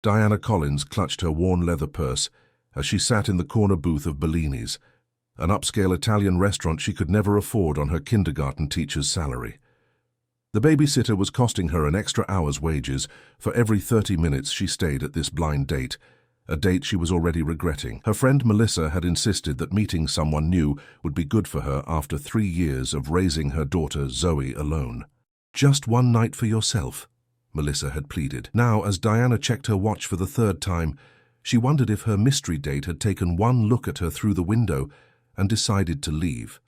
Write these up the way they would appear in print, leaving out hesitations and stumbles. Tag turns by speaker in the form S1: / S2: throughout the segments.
S1: Diana Collins clutched her worn leather purse as she sat in the corner booth of Bellini's, an upscale Italian restaurant she could never afford on her kindergarten teacher's salary. The babysitter was costing her an extra hour's wages for every 30 minutes she stayed at this blind date, a date she was already regretting. Her friend Melissa had insisted that meeting someone new would be good for her after 3 years of raising her daughter Zoe alone. "Just one night for yourself," Melissa had pleaded. Now, as Diana checked her watch for the 3rd time, she wondered if her mystery date had taken one look at her through the window and decided to leave.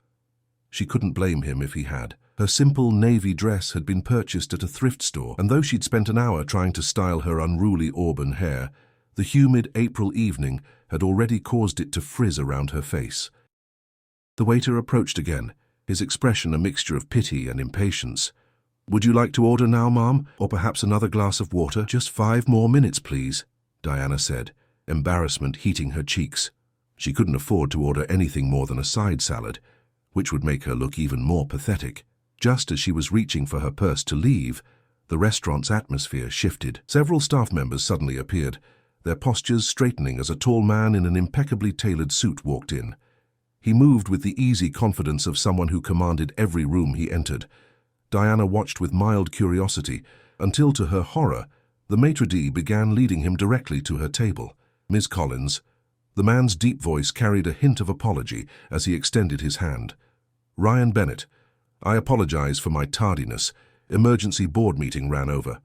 S1: She couldn't blame him if he had. Her simple navy dress had been purchased at a thrift store, and though she'd spent an hour trying to style her unruly auburn hair, the humid April evening had already caused it to frizz around her face. The waiter approached again, his expression a mixture of pity and impatience. "Would you like to order now, Mom? Or perhaps another glass of water?" "Just 5 more minutes, please," Diana said, embarrassment heating her cheeks. She couldn't afford to order anything more than a side salad, which would make her look even more pathetic. Just as she was reaching for her purse to leave, the restaurant's atmosphere shifted. Several staff members suddenly appeared, their postures straightening as a tall man in an impeccably tailored suit walked in. He moved with the easy confidence of someone who commanded every room he entered. Diana watched with mild curiosity, until to her horror, the maitre d' began leading him directly to her table. "Miss Collins." The man's deep voice carried a hint of apology as he extended his hand. "Ryan Bennett. I apologize for my tardiness. Emergency board meeting ran over."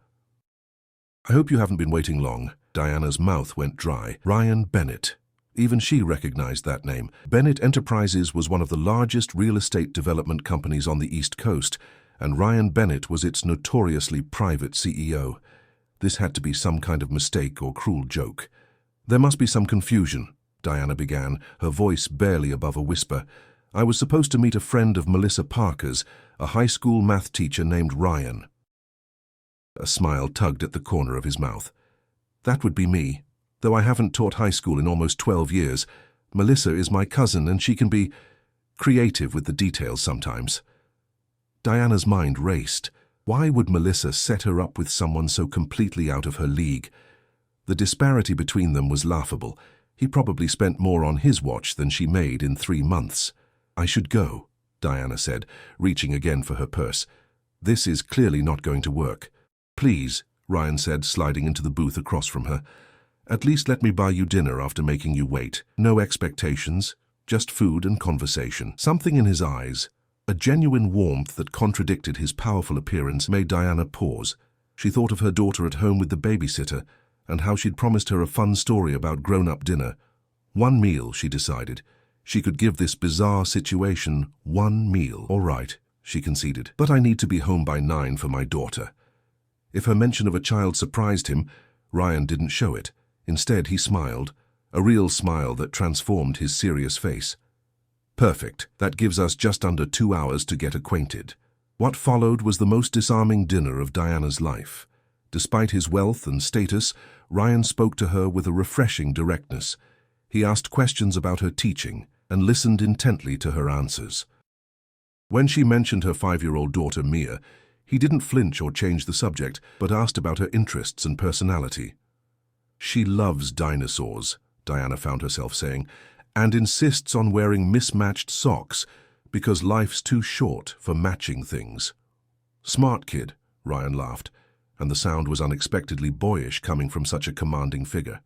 S1: "I hope you haven't been waiting long." Diana's mouth went dry. Ryan Bennett. Even she recognized that name. Bennett Enterprises was one of the largest real estate development companies on the East Coast, and Ryan Bennett was its notoriously private CEO. This had to be some kind of mistake or cruel joke. "There must be some confusion," Diana began, her voice barely above a whisper. "I was supposed to meet a friend of Melissa Parker's, a high school math teacher named Ryan." A smile tugged at the corner of his mouth. "That would be me, though I haven't taught high school in almost 12 years. Melissa is my cousin, and she can be creative with the details sometimes." Diana's mind raced. Why would Melissa set her up with someone so completely out of her league? The disparity between them was laughable. He probably spent more on his watch than she made in 3 months. "I should go," Diana said, reaching again for her purse. "This is clearly not going to work." "Please," Ryan said, sliding into the booth across from her. "At least let me buy you dinner after making you wait. No expectations, just food and conversation." Something in his eyes, a genuine warmth that contradicted his powerful appearance, made Diana pause. She thought of her daughter at home with the babysitter, and how she'd promised her a fun story about grown-up dinner. One meal, she decided. She could give this bizarre situation 1 meal. "All right," she conceded, "but I need to be home by 9 for my daughter." If her mention of a child surprised him, Ryan didn't show it. Instead, he smiled, a real smile that transformed his serious face. "Perfect. That gives us just under 2 hours to get acquainted." What followed was the most disarming dinner of Diana's life. Despite his wealth and status, Ryan spoke to her with a refreshing directness. He asked questions about her teaching and listened intently to her answers. When she mentioned her 5-year-old daughter, Mia, he didn't flinch or change the subject, but asked about her interests and personality. "She loves dinosaurs," Diana found herself saying, "and insists on wearing mismatched socks because life's too short for matching things." "Smart kid," Ryan laughed, and the sound was unexpectedly boyish coming from such a commanding figure.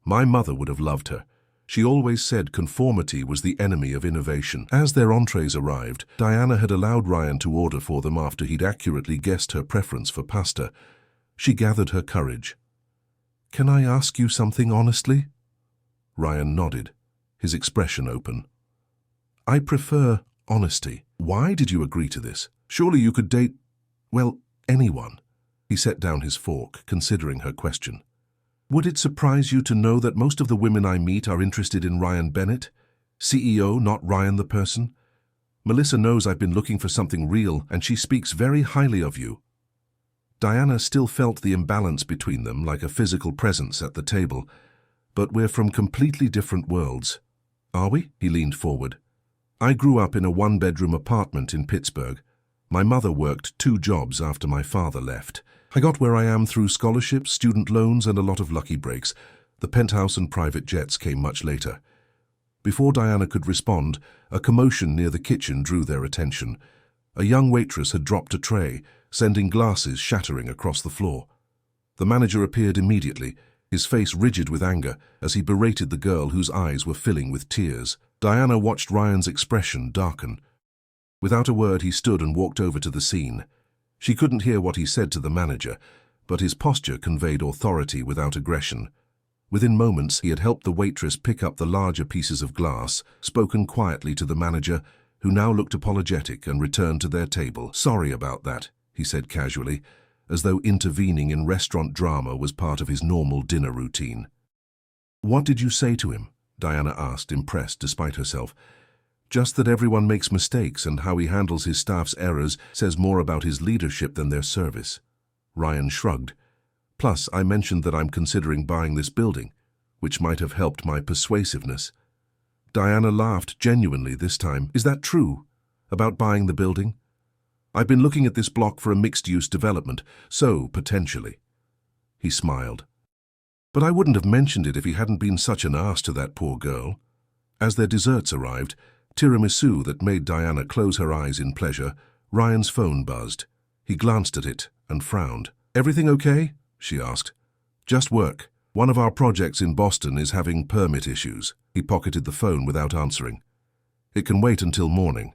S1: "My mother would have loved her. She always said conformity was the enemy of innovation." As their entrees arrived, Diana had allowed Ryan to order for them after he'd accurately guessed her preference for pasta. She gathered her courage. "Can I ask you something honestly?" Ryan nodded, his expression open. "I prefer honesty. Why did you agree to this? Surely you could date, well, anyone." He set down his fork, considering her question. "Would it surprise you to know that most of the women I meet are interested in Ryan Bennett? CEO, not Ryan the person. Melissa knows I've been looking for something real, and she speaks very highly of you." Diana still felt the imbalance between them like a physical presence at the table. "But we're from completely different worlds." "Are we?" He leaned forward. "I grew up in a 1-bedroom apartment in Pittsburgh. My mother worked 2 jobs after my father left. I got where I am through scholarships, student loans, and a lot of lucky breaks. The penthouse and private jets came much later. Before Diana could respond, a commotion near the kitchen drew their attention. A young waitress had dropped a tray, sending glasses shattering across the floor. The manager appeared immediately, his face rigid with anger, as he berated the girl whose eyes were filling with tears. Diana watched Ryan's expression darken. Without a word, he stood and walked over to the scene. She couldn't hear what he said to the manager, but his posture conveyed authority without aggression. Within moments, he had helped the waitress pick up the larger pieces of glass, spoken quietly to the manager, who now looked apologetic and returned to their table. "Sorry about that," he said casually, as though intervening in restaurant drama was part of his normal dinner routine. "What did you say to him?" Diana asked, impressed despite herself. "Just that everyone makes mistakes, and how he handles his staff's errors says more about his leadership than their service." Ryan shrugged. "Plus, I mentioned that I'm considering buying this building, which might have helped my persuasiveness." Diana laughed genuinely this time. "Is that true? About buying the building?" "I've been looking at this block for a mixed-use development, so potentially." He smiled. "But I wouldn't have mentioned it if he hadn't been such an ass to that poor girl." As their desserts arrived, tiramisu that made Diana close her eyes in pleasure, Ryan's phone buzzed. He glanced at it and frowned. "Everything okay?" she asked. "Just work. One of our projects in Boston is having permit issues." He pocketed the phone without answering. "It can wait until morning."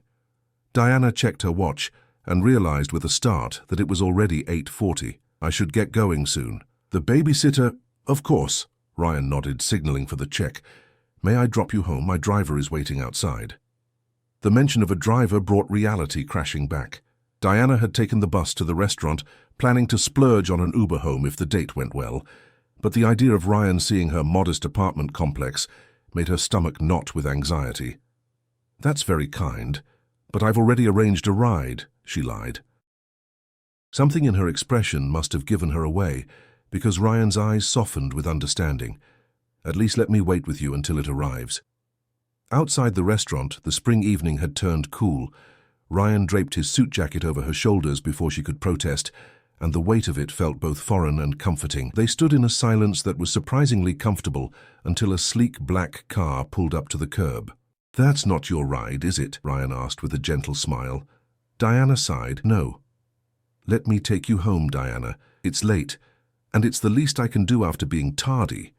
S1: Diana checked her watch and realized with a start that it was already 8:40. "I should get going soon." "The babysitter?" "Of course." Ryan nodded, signaling for the check. "May I drop you home? My driver is waiting outside." The mention of a driver brought reality crashing back. Diana had taken the bus to the restaurant, planning to splurge on an Uber home if the date went well. But the idea of Ryan seeing her modest apartment complex made her stomach knot with anxiety. "That's very kind, but I've already arranged a ride," she lied. Something in her expression must have given her away, because Ryan's eyes softened with understanding. "At least let me wait with you until it arrives." Outside the restaurant, the spring evening had turned cool. Ryan draped his suit jacket over her shoulders before she could protest, and the weight of it felt both foreign and comforting. They stood in a silence that was surprisingly comfortable until a sleek black car pulled up to the curb. "That's not your ride, is it?" Ryan asked with a gentle smile. Diana sighed. "No." "Let me take you home, Diana. It's late, and it's the least I can do after being tardy."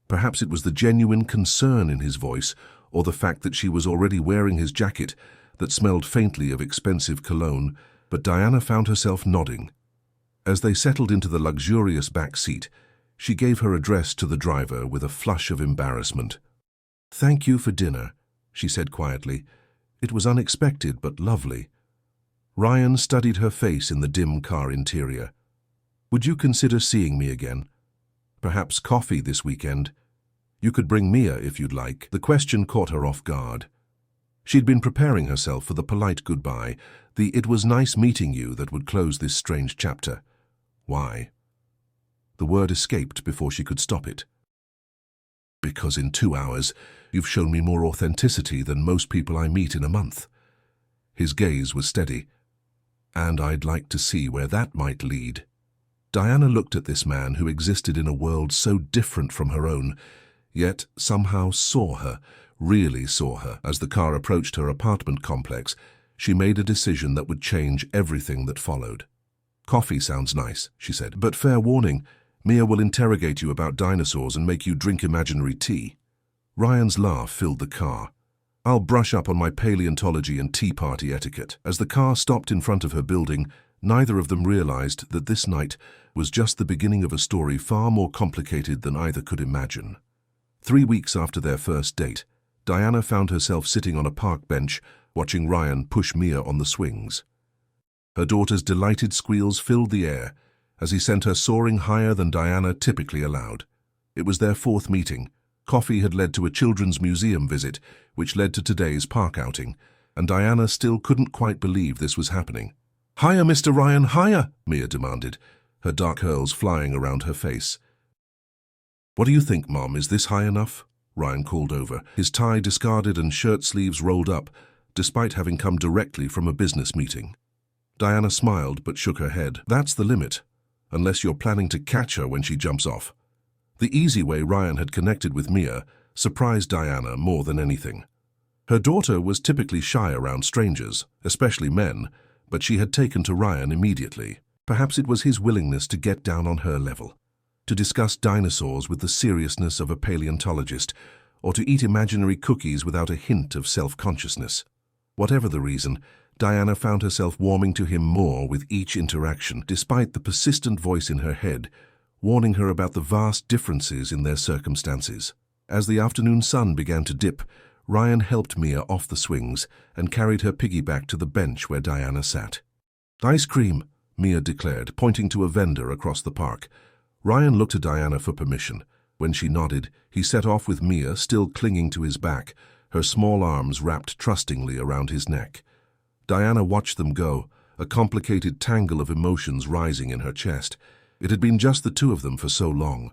S1: Perhaps it was the genuine concern in his voice, or the fact that she was already wearing his jacket that smelled faintly of expensive cologne, but Diana found herself nodding. As they settled into the luxurious back seat, she gave her address to the driver with a flush of embarrassment. "Thank you for dinner," she said quietly. "It was unexpected but lovely." Ryan studied her face in the dim car interior. "Would you consider seeing me again? Perhaps coffee this weekend? You could bring Mia if you'd like." The question caught her off guard. She'd been preparing herself for the polite goodbye, the "it was nice meeting you" that would close this strange chapter. Why? The word escaped before she could stop it. "Because in 2 hours, you've shown me more authenticity than most people I meet in a month." His gaze was steady. "And I'd like to see where that might lead." Diana looked at this man who existed in a world so different from her own, yet somehow saw her, really saw her. As the car approached her apartment complex, she made a decision that would change everything that followed. "Coffee sounds nice," she said, "but fair warning, Mia will interrogate you about dinosaurs and make you drink imaginary tea." Ryan's laugh filled the car. "I'll brush up on my paleontology and tea party etiquette." As the car stopped in front of her building, neither of them realized that this night was just the beginning of a story far more complicated than either could imagine. 3 weeks after their first date, Diana found herself sitting on a park bench watching Ryan push Mia on the swings. Her daughter's delighted squeals filled the air as he sent her soaring higher than Diana typically allowed. It was their 4th meeting. Coffee had led to a children's museum visit, which led to today's park outing, and Diana still couldn't quite believe this was happening. "Higher, Mr. Ryan, higher!" Mia demanded, her dark curls flying around her face. "What do you think, Mom? Is this high enough?" Ryan called over, his tie discarded and shirt sleeves rolled up, despite having come directly from a business meeting. Diana smiled but shook her head. "That's the limit. unless you're planning to catch her when she jumps off. The easy way Ryan had connected with Mia surprised Diana more than anything. Her daughter was typically shy around strangers, especially men, but she had taken to Ryan immediately. Perhaps it was his willingness to get down on her level, to discuss dinosaurs with the seriousness of a paleontologist, or to eat imaginary cookies without a hint of self-consciousness. Whatever the reason, Diana found herself warming to him more with each interaction, despite the persistent voice in her head, warning her about the vast differences in their circumstances. As the afternoon sun began to dip, Ryan helped Mia off the swings and carried her piggyback to the bench where Diana sat. "Ice cream," Mia declared, pointing to a vendor across the park. Ryan looked to Diana for permission. When she nodded, he set off with Mia still clinging to his back, her small arms wrapped trustingly around his neck. Diana watched them go, a complicated tangle of emotions rising in her chest. It had been just the two of them for so long.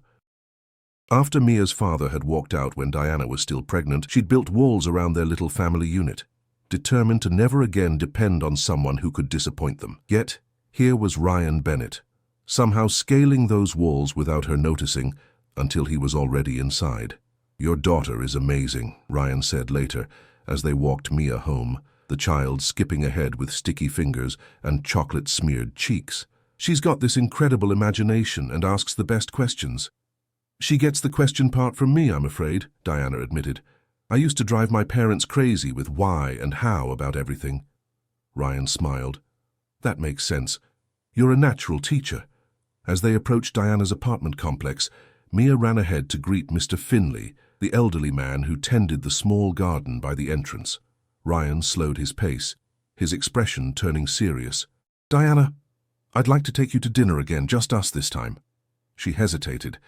S1: After Mia's father had walked out when Diana was still pregnant, she'd built walls around their little family unit, determined to never again depend on someone who could disappoint them. Yet, here was Ryan Bennett, somehow scaling those walls without her noticing, until he was already inside. "Your daughter is amazing," Ryan said later, as they walked Mia home, the child skipping ahead with sticky fingers and chocolate-smeared cheeks. "She's got this incredible imagination and asks the best questions." "She gets the question part from me, I'm afraid," Diana admitted. "I used to drive my parents crazy with why and how about everything." Ryan smiled. "That makes sense. You're a natural teacher." As they approached Diana's apartment complex, Mia ran ahead to greet Mr. Finley, the elderly man who tended the small garden by the entrance. Ryan slowed his pace, his expression turning serious. "Diana, I'd like to take you to dinner again, just us this time." She hesitated.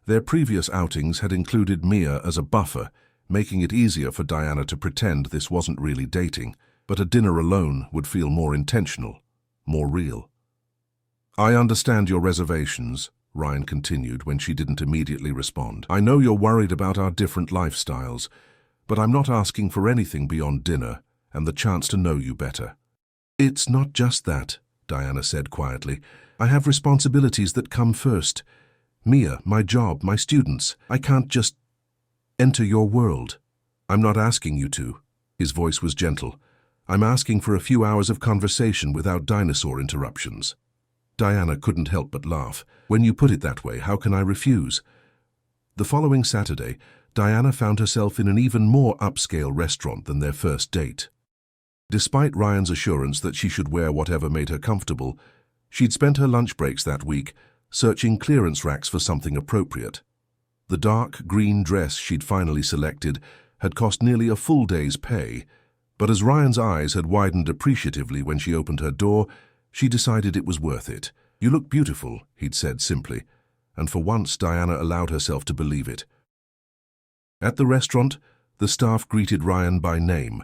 S1: Their previous outings had included Mia as a buffer, making it easier for Diana to pretend this wasn't really dating, but a dinner alone would feel more intentional, more real. "I understand your reservations," Ryan continued when she didn't immediately respond. "I know you're worried about our different lifestyles, but I'm not asking for anything beyond dinner and the chance to know you better." "It's not just that," Diana said quietly. "I have responsibilities that come first. Mia, my job, my students. I can't just enter your world." "I'm not asking you to." His voice was gentle. "I'm asking for a few hours of conversation without dinosaur interruptions." Diana couldn't help but laugh. "When you put it that way, how can I refuse?" The following Saturday, Diana found herself in an even more upscale restaurant than their first date. Despite Ryan's assurance that she should wear whatever made her comfortable, she'd spent her lunch breaks that week searching clearance racks for something appropriate. The dark green dress she'd finally selected had cost nearly a full day's pay, but as Ryan's eyes had widened appreciatively when she opened her door, she decided it was worth it. "You look beautiful," he'd said simply, and for once Diana allowed herself to believe it. At the restaurant, the staff greeted Ryan by name,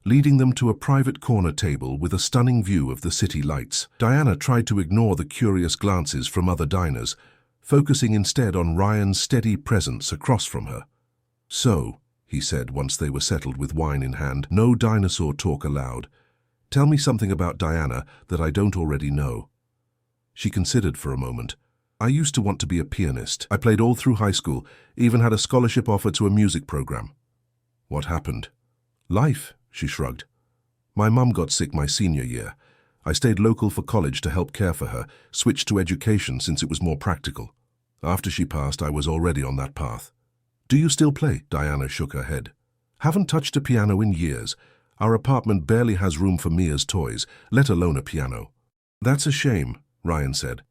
S1: leading them to a private corner table with a stunning view of the city lights. Diana tried to ignore the curious glances from other diners, focusing instead on Ryan's steady presence across from her. "So," he said once they were settled with wine in hand, "no dinosaur talk allowed. Tell me something about Diana that I don't already know." She considered for a moment. "I used to want to be a pianist. I played all through high school, even had a scholarship offer to a music program." "What happened?" "Life," she shrugged. "My mum got sick my senior year. I stayed local for college to help care for her, switched to education since it was more practical. After she passed, I was already on that path." "Do you still play?" Diana shook her head. "Haven't touched a piano in years. Our apartment barely has room for Mia's toys, let alone a piano." "That's a shame," Ryan said,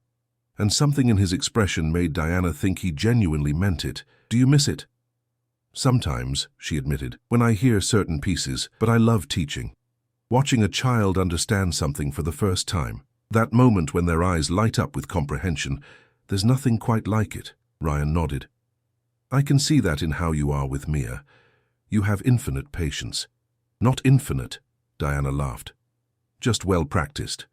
S1: and something in his expression made Diana think he genuinely meant it. "Do you miss it?" "Sometimes," she admitted, "when I hear certain pieces, but I love teaching. Watching a child understand something for the first time, that moment when their eyes light up with comprehension, there's nothing quite like it." Ryan nodded. "I can see that in how you are with Mia. You have infinite patience." "Not infinite," Diana laughed. "Just well practiced."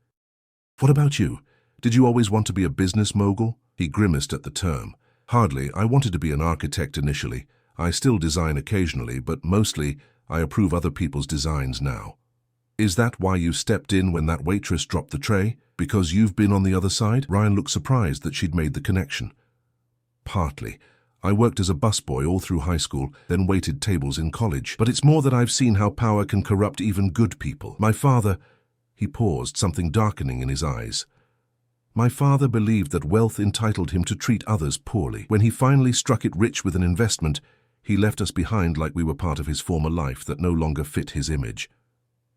S1: "What about you? Did you always want to be a business mogul?" He grimaced at the term. "Hardly. I wanted to be an architect initially. I still design occasionally, but mostly I approve other people's designs now." Is that why you stepped in when that waitress dropped the tray? Because you've been on the other side? Ryan looked surprised that she'd made the connection. Partly. I worked as a busboy all through high school, then waited tables in college. But it's more that I've seen how power can corrupt even good people. My father... He paused, something darkening in his eyes. My father believed that wealth entitled him to treat others poorly. When he finally struck it rich with an investment, he left us behind like we were part of his former life that no longer fit his image.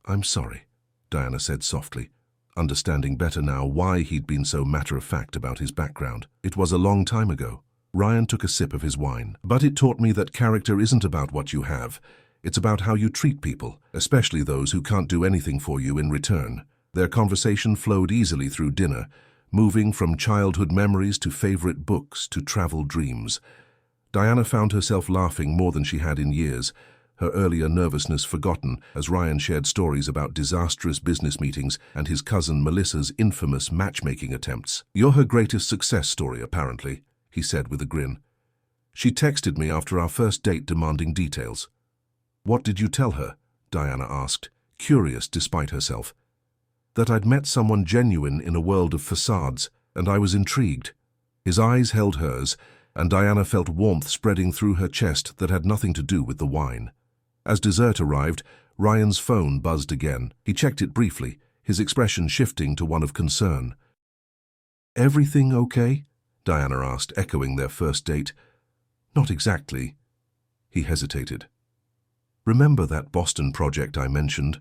S1: I'm sorry, Diana said softly, understanding better now why he'd been so matter-of-fact about his background. It was a long time ago. Ryan took a sip of his wine. But it taught me that character isn't about what you have. It's about how you treat people, especially those who can't do anything for you in return. Their conversation flowed easily through dinner, moving from childhood memories to favorite books to travel dreams. Diana found herself laughing more than she had in years, her earlier nervousness forgotten as Ryan shared stories about disastrous business meetings and his cousin Melissa's infamous matchmaking attempts. You're her greatest success story, apparently, he said with a grin. She texted me after our first date demanding details. What did you tell her? Diana asked, curious despite herself. That I'd met someone genuine in a world of facades, and I was intrigued. His eyes held hers, and Diana felt warmth spreading through her chest that had nothing to do with the wine. As dessert arrived, Ryan's phone buzzed again. He checked it briefly, his expression shifting to one of concern. Everything okay? Diana asked, echoing their first date. Not exactly. He hesitated. Remember that Boston project I mentioned?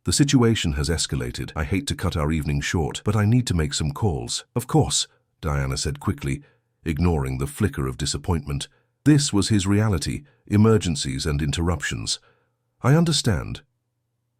S1: The situation has escalated. I hate to cut our evening short, but I need to make some calls. Of course, Diana said quickly, ignoring the flicker of disappointment. This was his reality, emergencies and interruptions. I understand.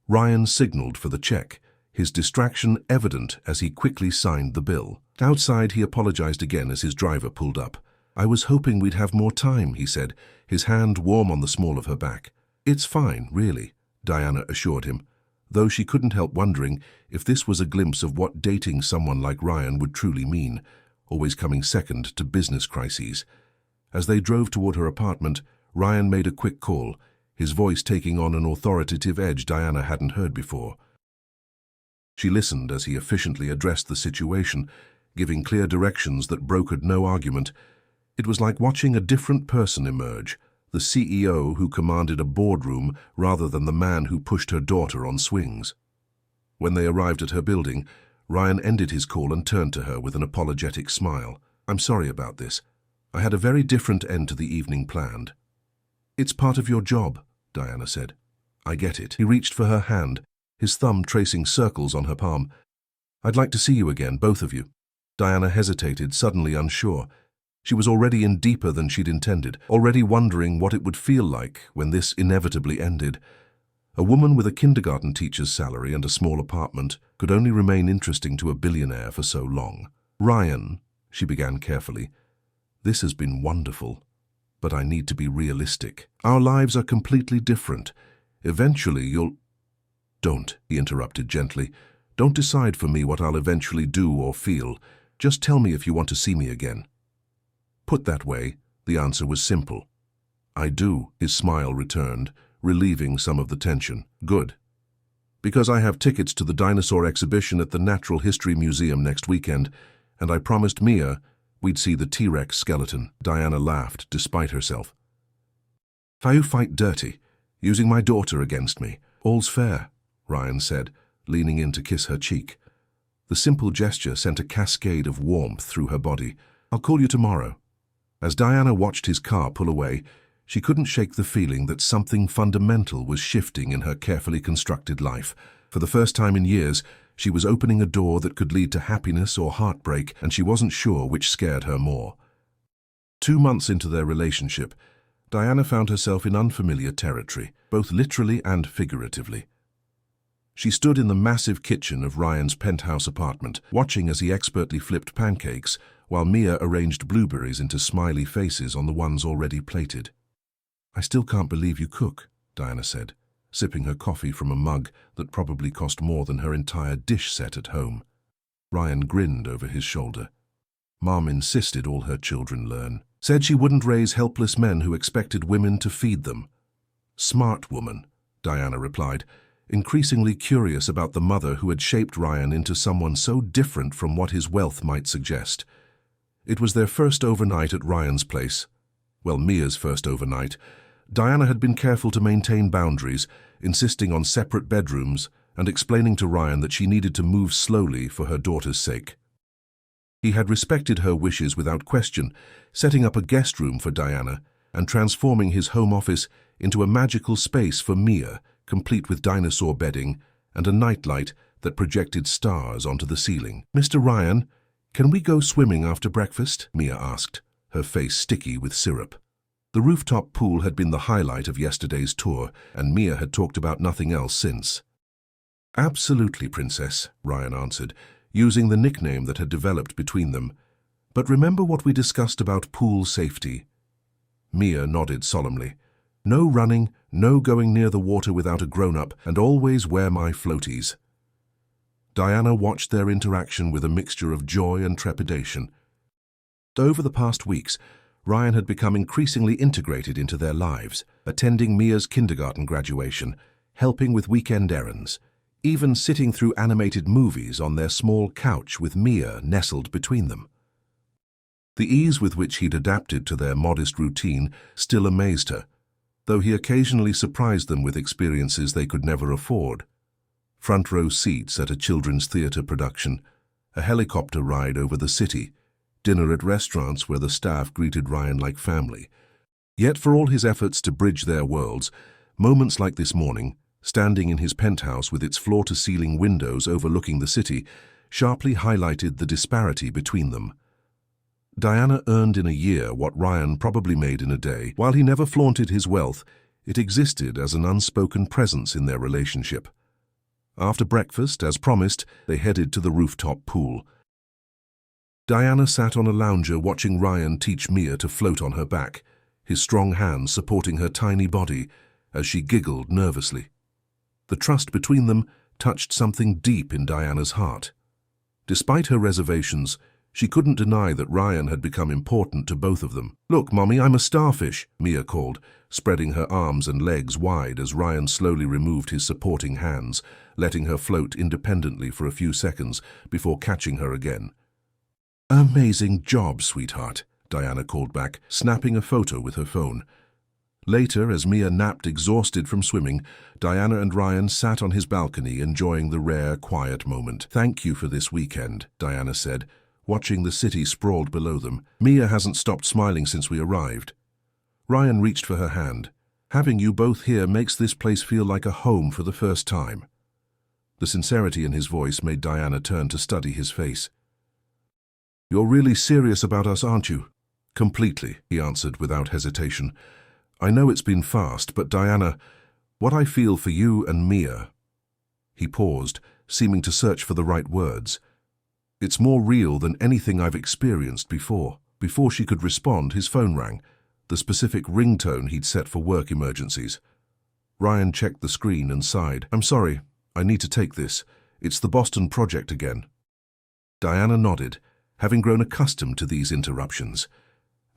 S1: Ryan signaled for the check, his distraction evident as he quickly signed the bill. Outside, he apologized again as his driver pulled up. I was hoping we'd have more time, he said, his hand warm on the small of her back. It's fine, really, Diana assured him, though she couldn't help wondering if this was a glimpse of what dating someone like Ryan would truly mean, always coming second to business crises. As they drove toward her apartment, Ryan made a quick call, his voice taking on an authoritative edge Diana hadn't heard before. She listened as he efficiently addressed the situation, giving clear directions that brokered no argument. It was like watching a different person emerge, the CEO who commanded a boardroom rather than the man who pushed her daughter on swings. When they arrived at her building, Ryan ended his call and turned to her with an apologetic smile. I'm sorry about this. I had a very different end to the evening planned. It's part of your job, Diana said. I get it. He reached for her hand, his thumb tracing circles on her palm. I'd like to see you again, both of you. Diana hesitated, suddenly unsure. She was already in deeper than she'd intended, already wondering what it would feel like when this inevitably ended. A woman with a kindergarten teacher's salary and a small apartment could only remain interesting to a billionaire for so long. Ryan, she began carefully, this has been wonderful, but I need to be realistic. Our lives are completely different. Eventually you'll... Don't, he interrupted gently. Don't decide for me what I'll eventually do or feel. Just tell me if you want to see me again. Put that way, the answer was simple. I do, his smile returned, relieving some of the tension. Good. Because I have tickets to the dinosaur exhibition at the Natural History Museum next weekend, and I promised Mia we'd see the T-Rex skeleton. Diana laughed, despite herself. How you fight dirty, using my daughter against me. All's fair, Ryan said, leaning in to kiss her cheek. The simple gesture sent a cascade of warmth through her body. I'll call you tomorrow. As Diana watched his car pull away, she couldn't shake the feeling that something fundamental was shifting in her carefully constructed life. For the first time in years, she was opening a door that could lead to happiness or heartbreak, and she wasn't sure which scared her more. 2 months into their relationship, Diana found herself in unfamiliar territory, both literally and figuratively. She stood in the massive kitchen of Ryan's penthouse apartment, watching as he expertly flipped pancakes, while Mia arranged blueberries into smiley faces on the ones already plated. I still can't believe you cook, Diana said, sipping her coffee from a mug that probably cost more than her entire dish set at home. Ryan grinned over his shoulder. Mom insisted all her children learn. Said she wouldn't raise helpless men who expected women to feed them. Smart woman, Diana replied, increasingly curious about the mother who had shaped Ryan into someone so different from what his wealth might suggest. It was their first overnight at Ryan's place. Well, Mia's first overnight. Diana had been careful to maintain boundaries, insisting on separate bedrooms and explaining to Ryan that she needed to move slowly for her daughter's sake. He had respected her wishes without question, setting up a guest room for Diana and transforming his home office into a magical space for Mia, complete with dinosaur bedding and a nightlight that projected stars onto the ceiling. "Mr. Ryan, can we go swimming after breakfast?" Mia asked, her face sticky with syrup. The rooftop pool had been the highlight of yesterday's tour, and Mia had talked about nothing else since. "Absolutely, Princess," Ryan answered, using the nickname that had developed between them. "But remember what we discussed about pool safety?" Mia nodded solemnly. "No running, no going near the water without a grown-up, and always wear my floaties." Diana watched their interaction with a mixture of joy and trepidation. Over the past weeks, Ryan had become increasingly integrated into their lives, attending Mia's kindergarten graduation, helping with weekend errands, even sitting through animated movies on their small couch with Mia nestled between them. The ease with which he'd adapted to their modest routine still amazed her, though he occasionally surprised them with experiences they could never afford. Front-row seats at a children's theatre production, a helicopter ride over the city, dinner at restaurants where the staff greeted Ryan like family. Yet for all his efforts to bridge their worlds, moments like this morning, standing in his penthouse with its floor-to-ceiling windows overlooking the city, sharply highlighted the disparity between them. Diana earned in a year what Ryan probably made in a day. While he never flaunted his wealth, it existed as an unspoken presence in their relationship. After breakfast, as promised, they headed to the rooftop pool. Diana sat on a lounger watching Ryan teach Mia to float on her back, his strong hands supporting her tiny body as she giggled nervously. The trust between them touched something deep in Diana's heart. Despite her reservations, she couldn't deny that Ryan had become important to both of them. "Look, Mommy, I'm a starfish," Mia called, spreading her arms and legs wide as Ryan slowly removed his supporting hands, letting her float independently for a few seconds before catching her again. "Amazing job, sweetheart," Diana called back, snapping a photo with her phone. Later, as Mia napped exhausted from swimming, Diana and Ryan sat on his balcony enjoying the rare, quiet moment. "Thank you for this weekend," Diana said, watching the city sprawled below them. "Mia hasn't stopped smiling since we arrived." Ryan reached for her hand. "Having you both here makes this place feel like a home for the first time." The sincerity in his voice made Diana turn to study his face. "You're really serious about us, aren't you?" "Completely," he answered without hesitation. "I know it's been fast, but Diana, what I feel for you and Mia—" He paused, seeming to search for the right words. "It's more real than anything I've experienced before." Before she could respond, his phone rang, the specific ringtone he'd set for work emergencies. Ryan checked the screen and sighed. "I'm sorry, I need to take this. It's the Boston project again." Diana nodded, having grown accustomed to these interruptions.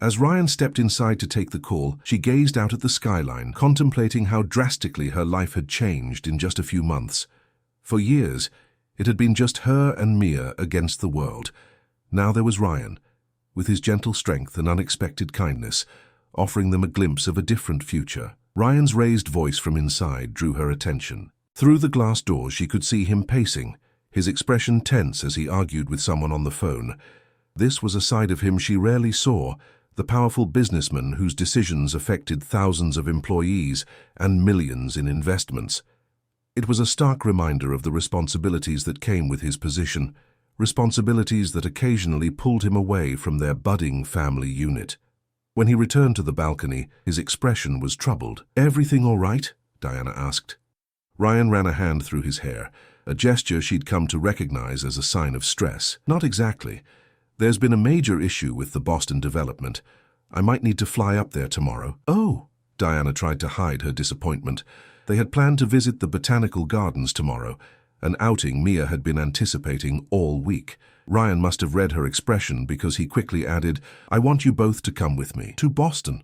S1: As Ryan stepped inside to take the call, she gazed out at the skyline, contemplating how drastically her life had changed in just a few months. For years, it had been just her and Mia against the world. Now there was Ryan, with his gentle strength and unexpected kindness, offering them a glimpse of a different future. Ryan's raised voice from inside drew her attention. Through the glass doors she could see him pacing, his expression tense as he argued with someone on the phone. This was a side of him she rarely saw, the powerful businessman whose decisions affected thousands of employees and millions in investments. It was a stark reminder of the responsibilities that came with his position, responsibilities that occasionally pulled him away from their budding family unit. When he returned to the balcony, his expression was troubled. "Everything all right?" Diana asked. Ryan ran a hand through his hair, a gesture she'd come to recognize as a sign of stress. "Not exactly. There's been a major issue with the Boston development. I might need to fly up there tomorrow." "Oh!" Diana tried to hide her disappointment. They had planned to visit the botanical gardens tomorrow, an outing Mia had been anticipating all week. Ryan must have read her expression because he quickly added, "I want you both to come with me." "To Boston?"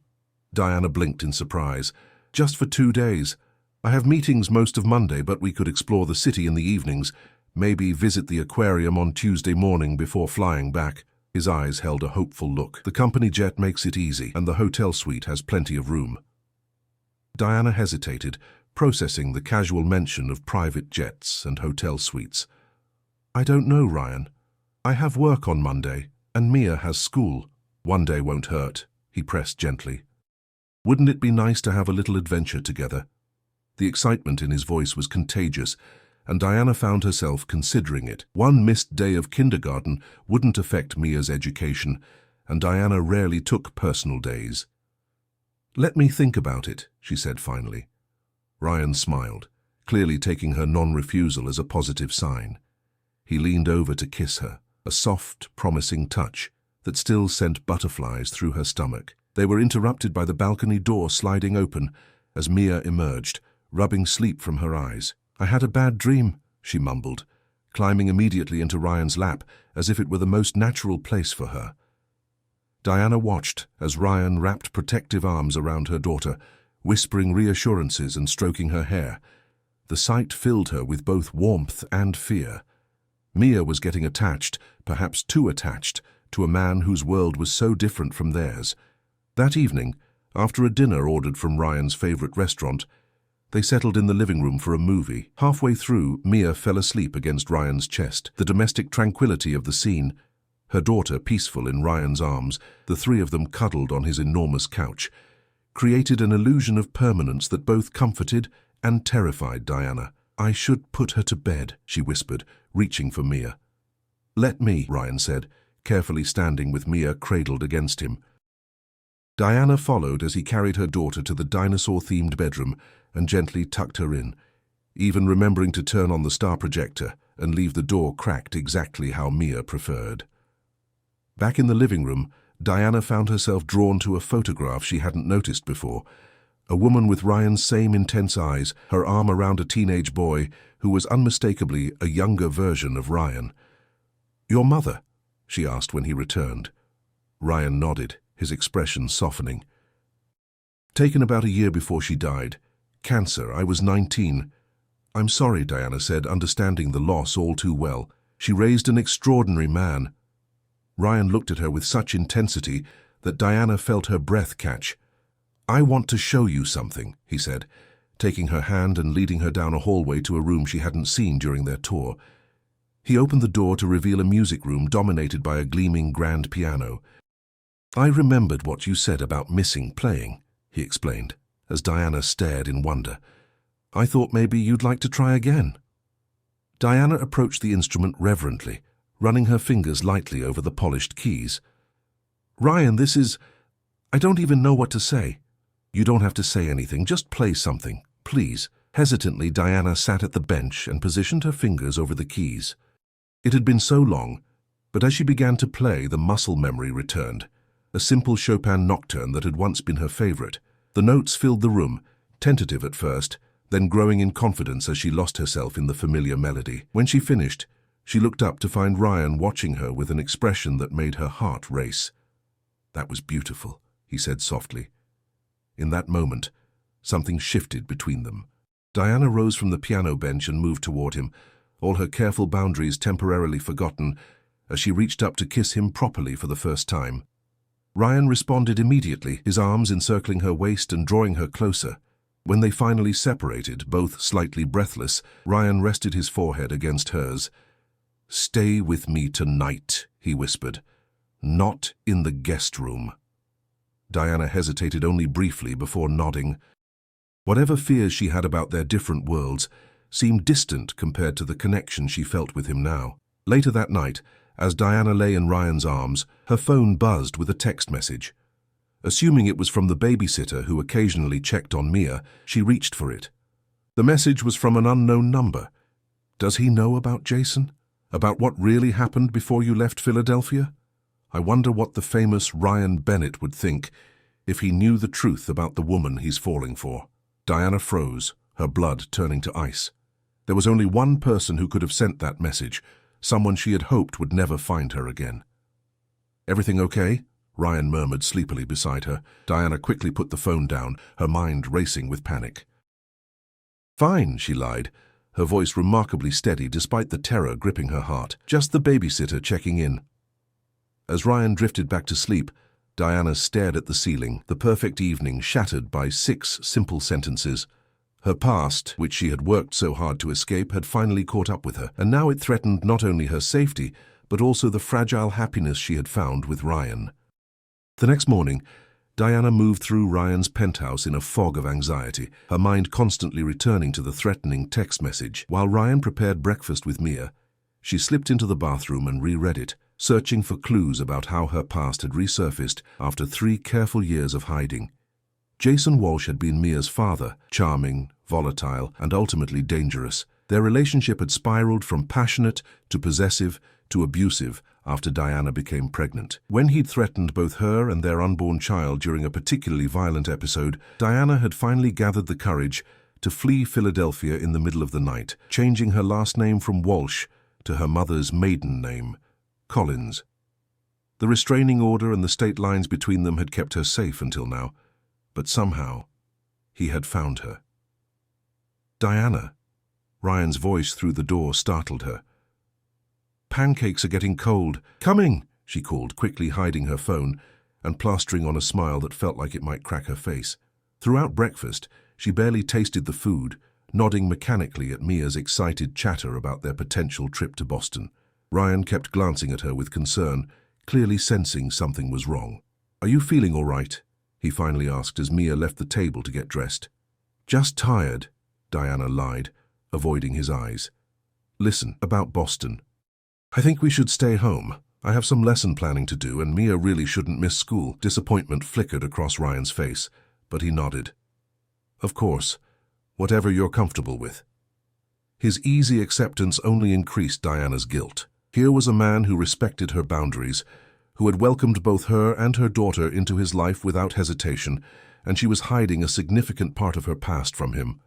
S1: Diana blinked in surprise. "Just for 2 days. I have meetings most of Monday, but we could explore the city in the evenings, maybe visit the aquarium on Tuesday morning before flying back. His eyes held a hopeful look. The company jet makes it easy, and the hotel suite has plenty of room. Diana hesitated, processing the casual mention of private jets and hotel suites. I don't know, Ryan. I have work on Monday, and Mia has school. One day won't hurt, he pressed gently. Wouldn't it be nice to have a little adventure together? The excitement in his voice was contagious, and Diana found herself considering it. One missed day of kindergarten wouldn't affect Mia's education, and Diana rarely took personal days. Let me think about it, she said finally. Ryan smiled, clearly taking her non-refusal as a positive sign. He leaned over to kiss her, a soft, promising touch that still sent butterflies through her stomach. They were interrupted by the balcony door sliding open as Mia emerged, rubbing sleep from her eyes. I had a bad dream, she mumbled, climbing immediately into Ryan's lap as if it were the most natural place for her. Diana watched as Ryan wrapped protective arms around her daughter, whispering reassurances and stroking her hair. The sight filled her with both warmth and fear. Mia was getting attached, perhaps too attached, to a man whose world was so different from theirs. That evening, after a dinner ordered from Ryan's favorite restaurant, they settled in the living room for a movie. Halfway through, Mia fell asleep against Ryan's chest. The domestic tranquility of the scene, her daughter peaceful in Ryan's arms, the three of them cuddled on his enormous couch, created an illusion of permanence that both comforted and terrified Diana. I should put her to bed, she whispered, reaching for Mia. Let me, Ryan said, carefully standing with Mia cradled against him. Diana followed as he carried her daughter to the dinosaur-themed bedroom and gently tucked her in, even remembering to turn on the star projector and leave the door cracked exactly how Mia preferred. Back in the living room, Diana found herself drawn to a photograph she hadn't noticed before. A woman with Ryan's same intense eyes, her arm around a teenage boy who was unmistakably a younger version of Ryan. Your mother? She asked when he returned. Ryan nodded, his expression softening. Taken about a year before she died. Cancer. I was 19. I'm sorry, Diana said, understanding the loss all too well. She raised an extraordinary man. Ryan looked at her with such intensity that Diana felt her breath catch. I want to show you something, he said, taking her hand and leading her down a hallway to a room she hadn't seen during their tour. He opened the door to reveal a music room dominated by a gleaming grand piano. I remembered what you said about missing playing, he explained, as Diana stared in wonder. I thought maybe you'd like to try again. Diana approached the instrument reverently, running her fingers lightly over the polished keys. Ryan, this is... I don't even know what to say. You don't have to say anything, just play something, please. Hesitantly, Diana sat at the bench and positioned her fingers over the keys. It had been so long, but as she began to play, the muscle memory returned, a simple Chopin nocturne that had once been her favorite. The notes filled the room, tentative at first, then growing in confidence as she lost herself in the familiar melody. When she finished, she looked up to find Ryan watching her with an expression that made her heart race. That was beautiful, he said softly. In that moment, something shifted between them. Diana rose from the piano bench and moved toward him, all her careful boundaries temporarily forgotten, as she reached up to kiss him properly for the first time. Ryan responded immediately, his arms encircling her waist and drawing her closer. When they finally separated, both slightly breathless, Ryan rested his forehead against hers. Stay with me tonight, he whispered. Not in the guest room. Diana hesitated only briefly before nodding. Whatever fears she had about their different worlds seemed distant compared to the connection she felt with him now. Later that night, as Diana lay in Ryan's arms, her phone buzzed with a text message. Assuming it was from the babysitter who occasionally checked on Mia, she reached for it. The message was from an unknown number. Does he know about Jason? About what really happened before you left Philadelphia? I wonder what the famous Ryan Bennett would think if he knew the truth about the woman he's falling for. Diana froze, her blood turning to ice. There was only one person who could have sent that message, someone she had hoped would never find her again. Everything okay? Ryan murmured sleepily beside her. Diana quickly put the phone down, her mind racing with panic. Fine, she lied, her voice remarkably steady despite the terror gripping her heart. Just the babysitter checking in. As Ryan drifted back to sleep, Diana stared at the ceiling, the perfect evening shattered by 6 simple sentences. Her past, which she had worked so hard to escape, had finally caught up with her, and now it threatened not only her safety, but also the fragile happiness she had found with Ryan. The next morning, Diana moved through Ryan's penthouse in a fog of anxiety, her mind constantly returning to the threatening text message. While Ryan prepared breakfast with Mia, she slipped into the bathroom and reread it, searching for clues about how her past had resurfaced after 3 careful years of hiding. Jason Walsh had been Mia's father, charming, volatile, and ultimately dangerous. Their relationship had spiraled from passionate to possessive to abusive after Diana became pregnant. When he'd threatened both her and their unborn child during a particularly violent episode, Diana had finally gathered the courage to flee Philadelphia in the middle of the night, changing her last name from Walsh to her mother's maiden name, Collins. The restraining order and the state lines between them had kept her safe until now, but somehow he had found her. Diana. Ryan's voice through the door startled her. Pancakes are getting cold. Coming, she called, quickly hiding her phone and plastering on a smile that felt like it might crack her face. Throughout breakfast, she barely tasted the food, nodding mechanically at Mia's excited chatter about their potential trip to Boston. Ryan kept glancing at her with concern, clearly sensing something was wrong. Are you feeling all right? He finally asked as Mia left the table to get dressed. Just tired, Diana lied, avoiding his eyes. Listen, about Boston. I think we should stay home. I have some lesson planning to do, and Mia really shouldn't miss school. Disappointment flickered across Ryan's face, but he nodded. Of course, whatever you're comfortable with. His easy acceptance only increased Diana's guilt. Here was a man who respected her boundaries, who had welcomed both her and her daughter into his life without hesitation, and she was hiding a significant part of her past from him.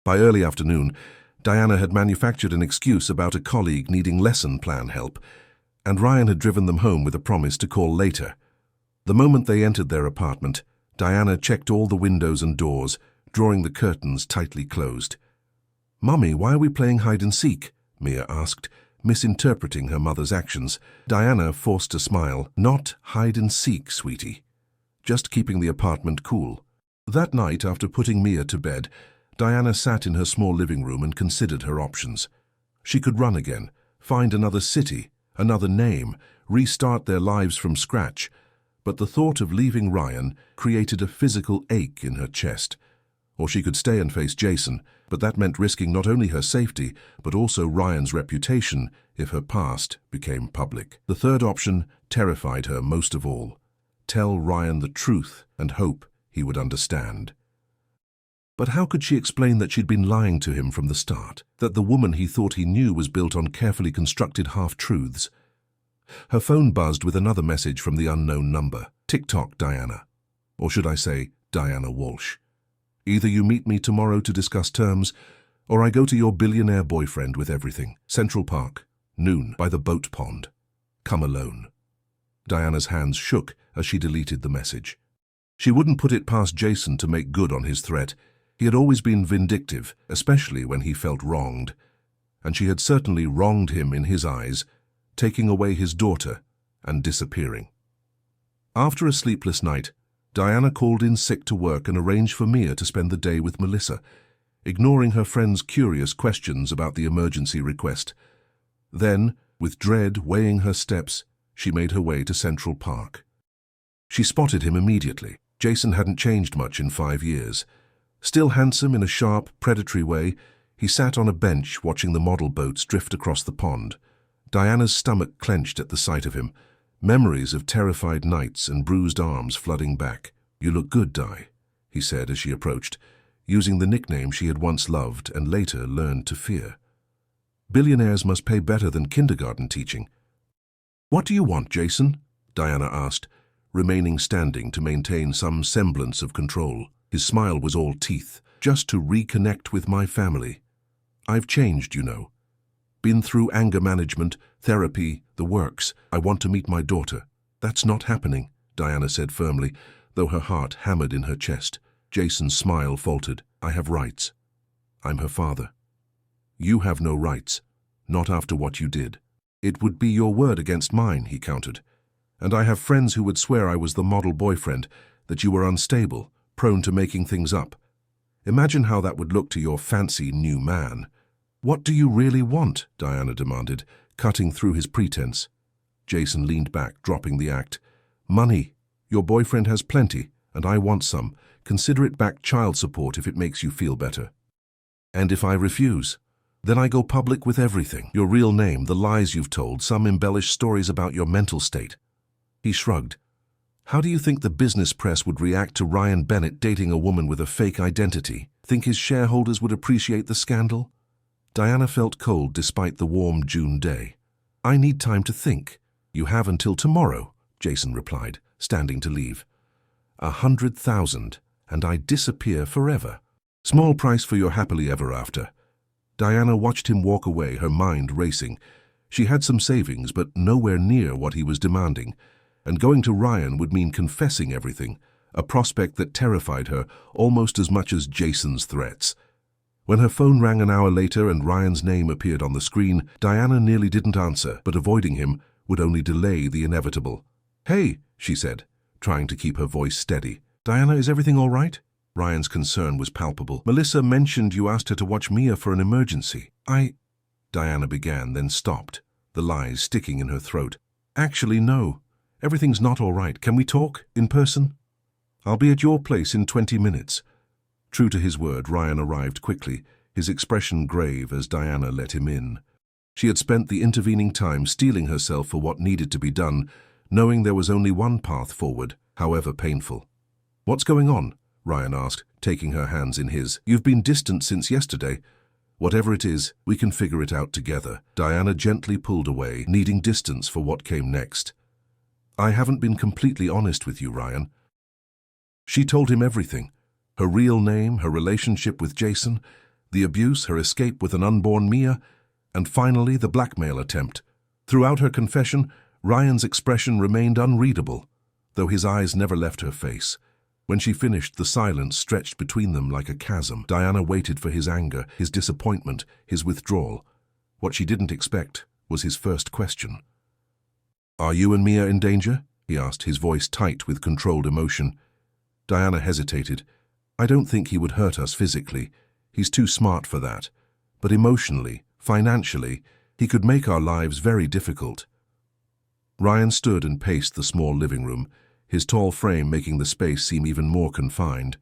S1: By early afternoon, Diana had manufactured an excuse about a colleague needing lesson plan help, and Ryan had driven them home with a promise to call later. The moment they entered their apartment, Diana checked all the windows and doors, drawing the curtains tightly closed. "Mummy, why are we playing hide-and-seek?" Mia asked, misinterpreting her mother's actions. Diana forced a smile. "Not hide-and-seek, sweetie. Just keeping the apartment cool." That night, after putting Mia to bed, Diana sat in her small living room and considered her options. She could run again, find another city, another name, restart their lives from scratch, but the thought of leaving Ryan created a physical ache in her chest. Or she could stay and face Jason, but that meant risking not only her safety, but also Ryan's reputation if her past became public. The third option terrified her most of all. Tell Ryan the truth and hope he would understand. But how could she explain that she'd been lying to him from the start, that the woman he thought he knew was built on carefully constructed half-truths? Her phone buzzed with another message from the unknown number. "TikTok, Diana." Or should I say, Diana Walsh. "Either you meet me tomorrow to discuss terms, or I go to your billionaire boyfriend with everything. Central Park, noon, by the boat pond. Come alone." Diana's hands shook as she deleted the message. She wouldn't put it past Jason to make good on his threat. He had always been vindictive, especially when he felt wronged. And she had certainly wronged him in his eyes, taking away his daughter and disappearing. After a sleepless night, Diana called in sick to work and arranged for Mia to spend the day with Melissa, ignoring her friend's curious questions about the emergency request. Then, with dread weighing her steps, she made her way to Central Park. She spotted him immediately. Jason hadn't changed much in 5 years. Still handsome in a sharp, predatory way, he sat on a bench watching the model boats drift across the pond. Diana's stomach clenched at the sight of him, memories of terrified nights and bruised arms flooding back. "You look good, Di," he said as she approached, using the nickname she had once loved and later learned to fear. Billionaires must pay better than kindergarten teaching. "What do you want, Jason?" Diana asked, remaining standing to maintain some semblance of control. His smile was all teeth. "Just to reconnect with my family. I've changed, you know. Been through anger management, therapy, the works. I want to meet my daughter." "That's not happening," Diana said firmly, though her heart hammered in her chest. Jason's smile faltered. "I have rights." I'm her father. You have no rights, not after what you did. It would be your word against mine, he countered. And I have friends who would swear I was the model boyfriend, that you were unstable, prone to making things up. Imagine how that would look to your fancy new man. What do you really want? Diana demanded, cutting through his pretense. Jason leaned back, dropping the act. Money. Your boyfriend has plenty, and I want some. Consider it back child support if it makes you feel better. And if I refuse? Then I go public with everything. Your real name, the lies you've told, some embellished stories about your mental state. He shrugged. How do you think the business press would react to Ryan Bennett dating a woman with a fake identity? Think his shareholders would appreciate the scandal? Diana felt cold despite the warm June day. I need time to think. You have until tomorrow, Jason replied, standing to leave. 100,000, and I disappear forever. Small price for your happily ever after. Diana watched him walk away, her mind racing. She had some savings, but nowhere near what he was demanding. And going to Ryan would mean confessing everything, a prospect that terrified her almost as much as Jason's threats. When her phone rang an hour later and Ryan's name appeared on the screen, Diana nearly didn't answer, but avoiding him would only delay the inevitable. Hey, she said, trying to keep her voice steady. Diana, is everything all right? Ryan's concern was palpable. Melissa mentioned you asked her to watch Mia for an emergency. Diana began, then stopped, the lies sticking in her throat. Actually, no. Everything's not all right. Can we talk in person? I'll be at your place in 20 minutes. True to his word, Ryan arrived quickly, his expression grave as Diana let him in. She had spent the intervening time steeling herself for what needed to be done, knowing there was only one path forward, however painful. What's going on? Ryan asked, taking her hands in his. You've been distant since yesterday. Whatever it is, we can figure it out together. Diana gently pulled away, needing distance for what came next. I haven't been completely honest with you, Ryan. She told him everything. Her real name, her relationship with Jason, the abuse, her escape with an unborn Mia, and finally the blackmail attempt. Throughout her confession, Ryan's expression remained unreadable, though his eyes never left her face. When she finished, the silence stretched between them like a chasm. Diana waited for his anger, his disappointment, his withdrawal. What she didn't expect was his first question. Are you and Mia in danger? He asked, his voice tight with controlled emotion. Diana hesitated. I don't think he would hurt us physically. He's too smart for that. But emotionally, financially, he could make our lives very difficult. Ryan stood and paced the small living room, his tall frame making the space seem even more confined.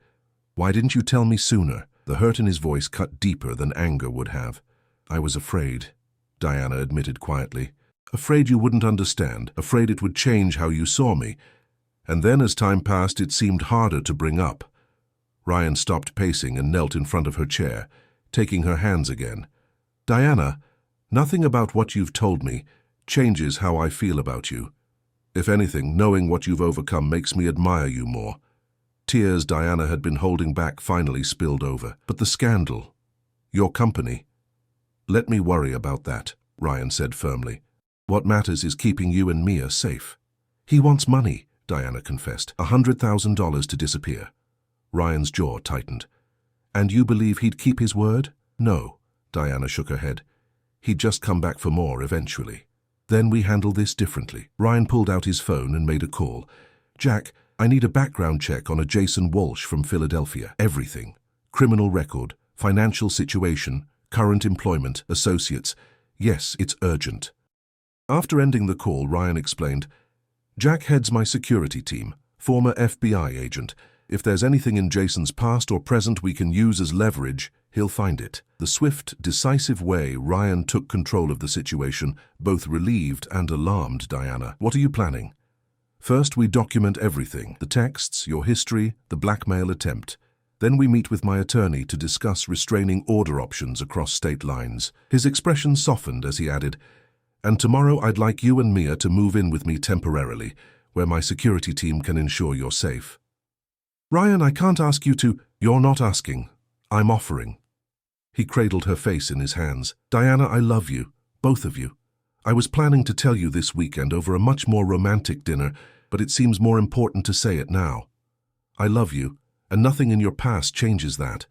S1: Why didn't you tell me sooner? The hurt in his voice cut deeper than anger would have. I was afraid, Diana admitted quietly. Afraid you wouldn't understand, afraid it would change how you saw me. And then as time passed, it seemed harder to bring up. Ryan stopped pacing and knelt in front of her chair, taking her hands again. Diana, nothing about what you've told me changes how I feel about you. If anything, knowing what you've overcome makes me admire you more. Tears Diana had been holding back finally spilled over. But the scandal, your company. Let me worry about that, Ryan said firmly. What matters is keeping you and Mia safe. He wants money, Diana confessed. $100,000 to disappear. Ryan's jaw tightened. And you believe he'd keep his word? No, Diana shook her head. He'd just come back for more eventually. Then we handle this differently. Ryan pulled out his phone and made a call. Jack, I need a background check on a Jason Walsh from Philadelphia. Everything. Criminal record, financial situation, current employment, associates. Yes, it's urgent. After ending the call, Ryan explained, Jack heads my security team, former FBI agent. If there's anything in Jason's past or present we can use as leverage, he'll find it. The swift, decisive way Ryan took control of the situation both relieved and alarmed Diana. What are you planning? First, we document everything, the texts, your history, the blackmail attempt. Then we meet with my attorney to discuss restraining order options across state lines. His expression softened as he added, and tomorrow I'd like you and Mia to move in with me temporarily, where my security team can ensure you're safe. Ryan, I can't ask you to. You're not asking. I'm offering. He cradled her face in his hands. Diana, I love you, both of you. I was planning to tell you this weekend over a much more romantic dinner, but it seems more important to say it now. I love you, and nothing in your past changes that.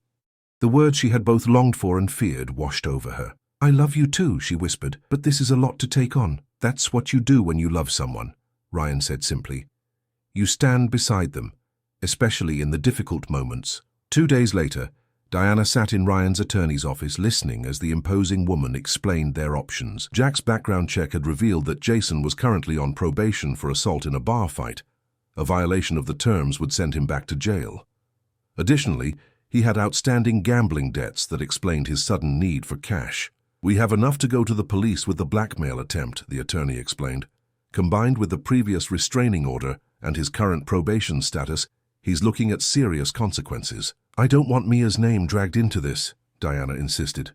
S1: The words she had both longed for and feared washed over her. "I love you too," she whispered, "but this is a lot to take on." "That's what you do when you love someone," Ryan said simply. "You stand beside them, especially in the difficult moments." 2 days later, Diana sat in Ryan's attorney's office listening as the imposing woman explained their options. Jack's background check had revealed that Jason was currently on probation for assault in a bar fight. A violation of the terms would send him back to jail. Additionally, he had outstanding gambling debts that explained his sudden need for cash. "We have enough to go to the police with the blackmail attempt," the attorney explained. "Combined with the previous restraining order and his current probation status, he's looking at serious consequences." "I don't want Mia's name dragged into this," Diana insisted.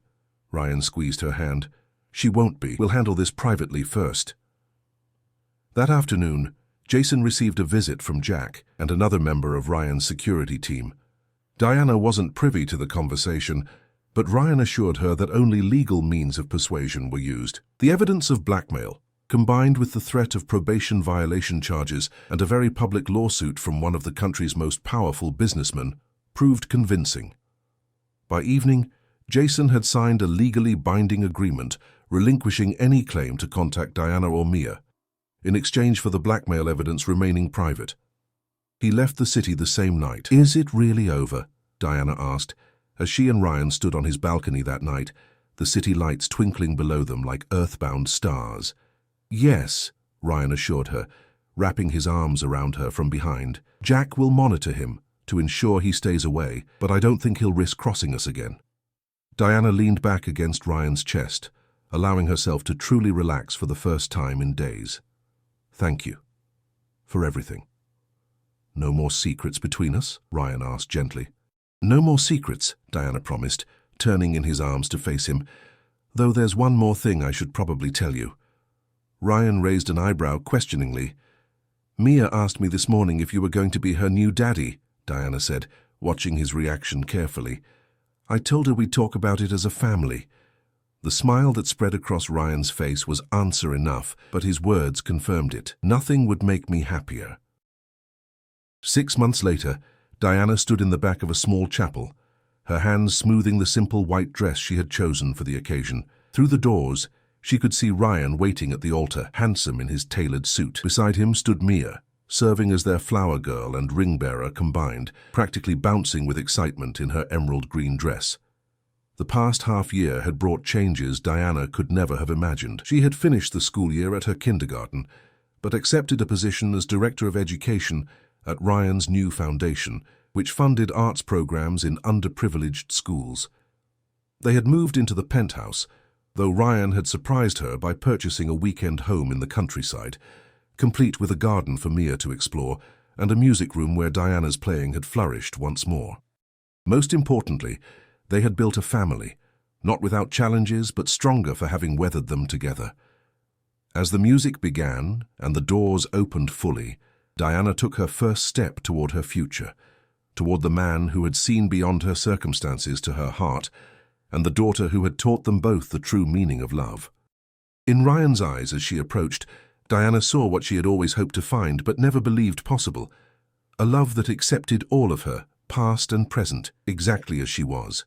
S1: Ryan squeezed her hand. "She won't be. We'll handle this privately first." That afternoon, Jason received a visit from Jack and another member of Ryan's security team. Diana wasn't privy to the conversation, but Ryan assured her that only legal means of persuasion were used. The evidence of blackmail, combined with the threat of probation violation charges and a very public lawsuit from one of the country's most powerful businessmen, proved convincing. By evening, Jason had signed a legally binding agreement relinquishing any claim to contact Diana or Mia, in exchange for the blackmail evidence remaining private. He left the city the same night. "Is it really over?" Diana asked, as she and Ryan stood on his balcony that night, the city lights twinkling below them like earthbound stars. "Yes," Ryan assured her, wrapping his arms around her from behind. "Jack will monitor him to ensure he stays away, but I don't think he'll risk crossing us again." Diana leaned back against Ryan's chest, allowing herself to truly relax for the first time in days. "Thank you. For everything." "No more secrets between us?" Ryan asked gently. "No more secrets," Diana promised, turning in his arms to face him. "Though there's one more thing I should probably tell you." Ryan raised an eyebrow questioningly. "Mia asked me this morning if you were going to be her new daddy," Diana said, watching his reaction carefully. "I told her we'd talk about it as a family." The smile that spread across Ryan's face was answer enough, but his words confirmed it. "Nothing would make me happier." 6 months later, Diana stood in the back of a small chapel, her hands smoothing the simple white dress she had chosen for the occasion. Through the doors, she could see Ryan waiting at the altar, handsome in his tailored suit. Beside him stood Mia, serving as their flower girl and ring-bearer combined, practically bouncing with excitement in her emerald green dress. The past half-year had brought changes Diana could never have imagined. She had finished the school year at her kindergarten, but accepted a position as Director of Education at Ryan's new foundation, which funded arts programs in underprivileged schools. They had moved into the penthouse, though Ryan had surprised her by purchasing a weekend home in the countryside, complete with a garden for Mia to explore and a music room where Diana's playing had flourished once more. Most importantly, they had built a family, not without challenges but stronger for having weathered them together. As the music began and the doors opened fully, Diana took her first step toward her future, toward the man who had seen beyond her circumstances to her heart, and the daughter who had taught them both the true meaning of love. In Ryan's eyes as she approached, Diana saw what she had always hoped to find but never believed possible, a love that accepted all of her, past and present, exactly as she was.